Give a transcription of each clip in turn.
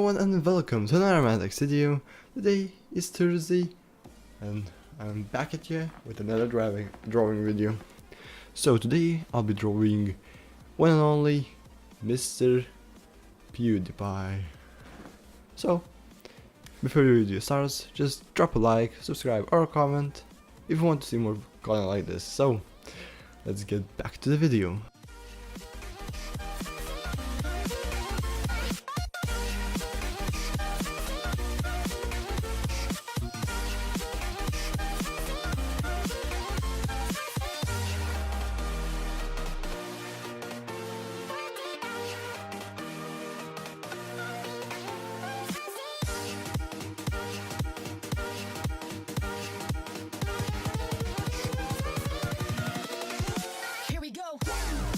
everyone and welcome to another ItsMantax video. Today is Thursday and I'm back at you with another drawing video. So today I'll be drawing one and only Mr. PEWDIEPIE. So before the video starts, just drop a like, subscribe or comment if you want to see more content like this. So let's get back to the video. Here we go.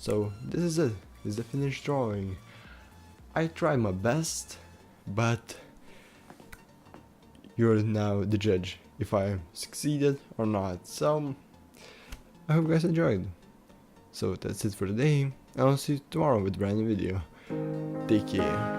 So this is it. This is the finished drawing. I tried my best, but you're now the judge if I succeeded or not. So I hope you guys enjoyed. So that's it for today, and I'll see you tomorrow with a brand new video. Take care.